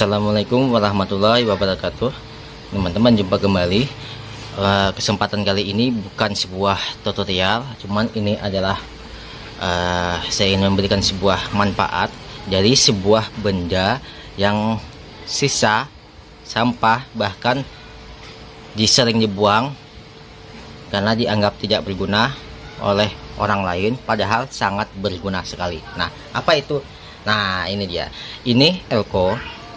Assalamualaikum warahmatullahi wabarakatuh. Teman-teman, jumpa kembali. Kesempatan kali ini bukan sebuah tutorial, cuman ini adalah saya ingin memberikan sebuah manfaat dari sebuah benda yang sisa sampah, bahkan sering dibuang karena dianggap tidak berguna oleh orang lain, padahal sangat berguna sekali. Nah, apa itu? Nah, ini dia. Ini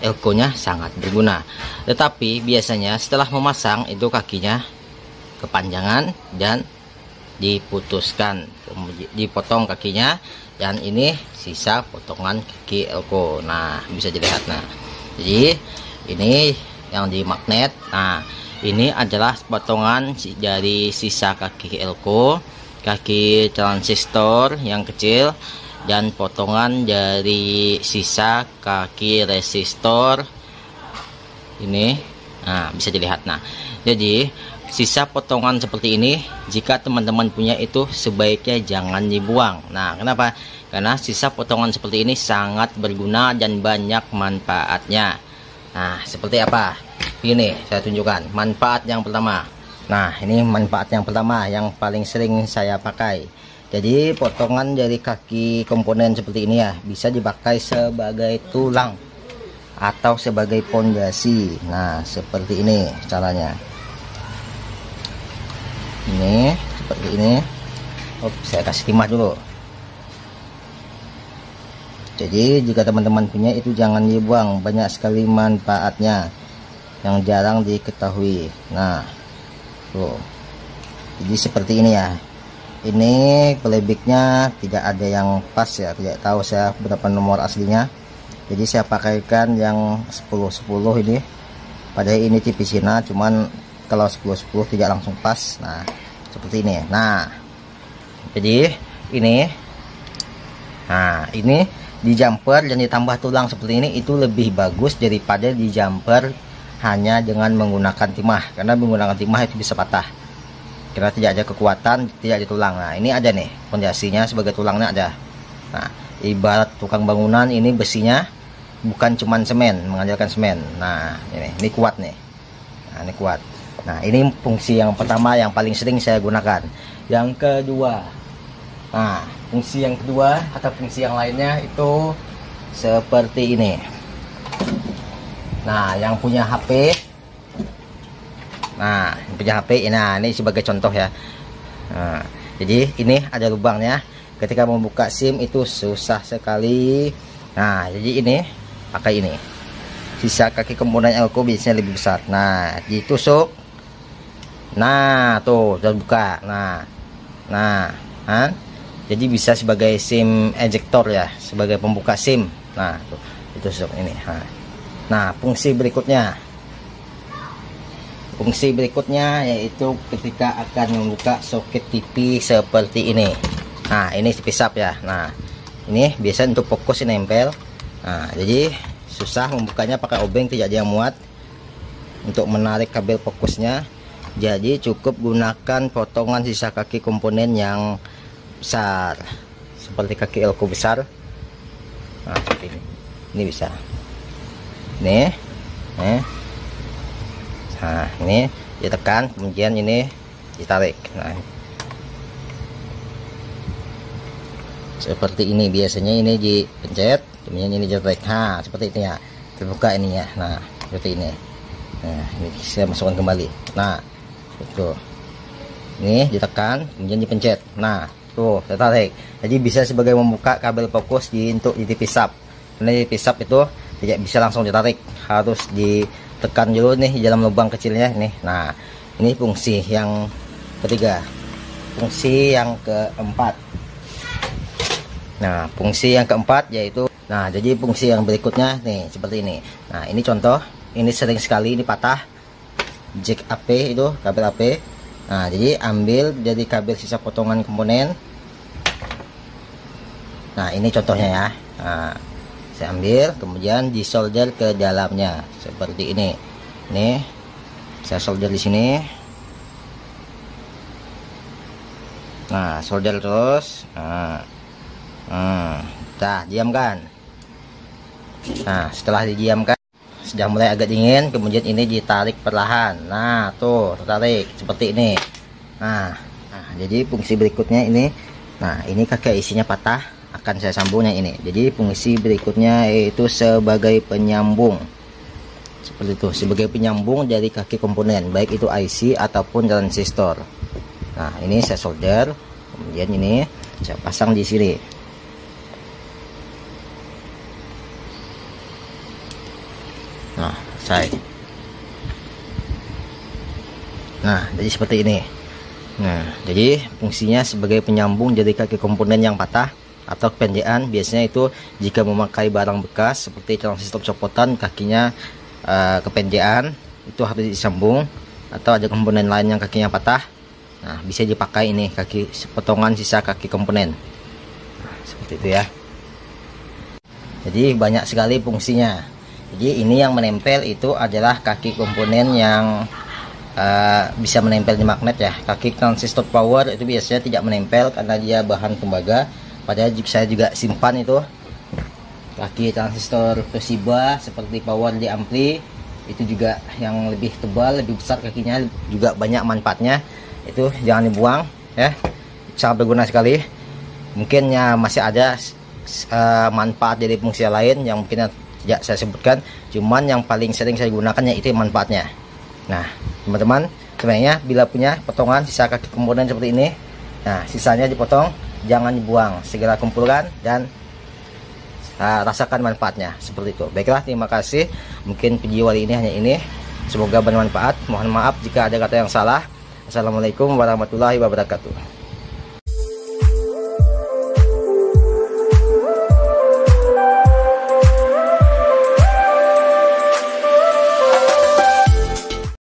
elko-nya sangat berguna, tetapi biasanya setelah memasang itu kakinya kepanjangan dan diputuskan, dipotong kakinya, dan ini sisa potongan kaki elko. Nah, bisa dilihat. Nah, jadi ini yang di magnet. Nah, ini adalah potongan dari sisa kaki elko, kaki transistor yang kecil, dan potongan dari sisa kaki resistor ini. Nah, bisa dilihat. Nah, jadi sisa potongan seperti ini, jika teman-teman punya itu sebaiknya jangan dibuang. Nah, kenapa? Karena sisa potongan seperti ini sangat berguna dan banyak manfaatnya. Nah, seperti apa? Ini saya tunjukkan manfaat yang pertama. Nah, ini manfaat yang pertama yang paling sering saya pakai. Jadi potongan dari kaki komponen seperti ini ya, bisa dipakai sebagai tulang atau sebagai pondasi. Nah, seperti ini caranya. Ini seperti ini. Saya kasih timah dulu. Jadi jika teman-teman punya itu jangan dibuang, banyak sekali manfaatnya yang jarang diketahui. Nah, tuh. Jadi seperti ini ya. Ini playbacknya tidak ada yang pas ya, tidak tahu saya berapa nomor aslinya. Jadi saya pakaikan yang 10-10 ini. Padahal ini tipis Cina, cuman kalau 10-10 tidak langsung pas. Nah, seperti ini. Nah, jadi ini, nah ini di jumper dan ditambah tulang seperti ini, itu lebih bagus daripada di jumper hanya dengan menggunakan timah, karena menggunakan timah itu bisa patah karena tidak ada kekuatan, tidak ada tulang. Nah, ini ada nih pondasinya sebagai tulangnya ada. Nah, ibarat tukang bangunan, ini besinya bukan cuman semen, mengandalkan semen. Nah, ini kuat nih. Nah, ini kuat. Nah, ini fungsi yang pertama yang paling sering saya gunakan. Yang kedua, nah, fungsi yang kedua atau fungsi yang lainnya itu seperti ini. Nah, yang punya HP, nah punya HP, nah ini sebagai contoh ya. Nah, jadi ini ada lubangnya. Ketika membuka SIM itu susah sekali. Nah, jadi ini pakai ini. Sisa kaki komponen elko biasanya lebih besar. Nah, ditusuk. Nah, tuh udah buka. Nah, jadi bisa sebagai SIM ejector ya, sebagai pembuka SIM. Nah, tuh ditusuk ini. Nah, fungsi berikutnya yaitu ketika akan membuka soket TV seperti ini. Nah, ini TV sub ya. Nah, ini biasa untuk fokus ini nempel. Nah, jadi susah membukanya pakai obeng, tidak ada yang muat untuk menarik kabel fokusnya. Jadi cukup gunakan potongan sisa kaki komponen yang besar seperti kaki elko besar. Nah, seperti ini bisa. Nih. Nah, ini ditekan, kemudian ini ditarik. Nah, seperti ini biasanya, ini dipencet, kemudian ini ditarik. Nah, seperti ini ya, terbuka ini ya. Nah, seperti ini. Nah, ini saya masukkan kembali. Nah, itu ini ditekan, kemudian dipencet. Nah, tuh tertarik. Jadi bisa sebagai membuka kabel fokus untuk di TV sub. Karena di TV sub itu tidak bisa langsung ditarik, harus ditekan dulu nih di dalam lubang kecilnya nih. Nah, ini fungsi yang ketiga. Fungsi yang keempat. Nah, fungsi yang keempat yaitu, nah jadi fungsi yang berikutnya nih seperti ini. Nah, ini contoh, ini sering sekali ini patah jack AP, itu kabel AP. Nah, jadi ambil dari kabel sisa potongan komponen. Nah, ini contohnya ya. Nah, saya ambil, kemudian disolder ke dalamnya seperti ini. Nih, saya solder di sini. Nah, solder terus. Nah, diamkan. Nah, setelah didiamkan, sudah mulai agak dingin, kemudian ini ditarik perlahan. Nah tuh tertarik seperti ini. Nah jadi fungsi berikutnya ini, nah ini kaki isinya patah, akan saya sambung yang ini. Jadi fungsi berikutnya yaitu sebagai penyambung, seperti itu, sebagai penyambung dari kaki komponen, baik itu IC ataupun transistor. Nah ini saya solder, kemudian ini saya pasang di sini. Nah jadi seperti ini. Nah jadi fungsinya sebagai penyambung dari kaki komponen yang patah atau kependekan. Biasanya itu jika memakai barang bekas seperti transistor copotan, kakinya kependekan, itu harus disambung, atau ada komponen lain yang kakinya patah. Nah bisa dipakai ini kaki potongan sisa kaki komponen. Nah, seperti itu ya. Jadi banyak sekali fungsinya. Jadi ini yang menempel itu adalah kaki komponen yang bisa menempel di magnet ya. Kaki transistor power itu biasanya tidak menempel karena dia bahan tembaga. Padahal saya juga simpan itu kaki transistor Toshiba seperti power di ampli, itu juga yang lebih tebal, lebih besar kakinya, juga banyak manfaatnya. Itu jangan dibuang ya, sangat berguna sekali. Mungkin ya masih ada manfaat dari fungsi lain yang mungkin tidak saya sebutkan, cuman yang paling sering saya gunakan itu manfaatnya. Nah teman-teman, sebenarnya bila punya potongan sisa kaki komponen seperti ini, nah sisanya dipotong, jangan dibuang, segera kumpulkan dan rasakan manfaatnya seperti itu. Baiklah, terima kasih. Mungkin video kali ini hanya ini, semoga bermanfaat. Mohon maaf jika ada kata yang salah. Assalamualaikum warahmatullahi wabarakatuh.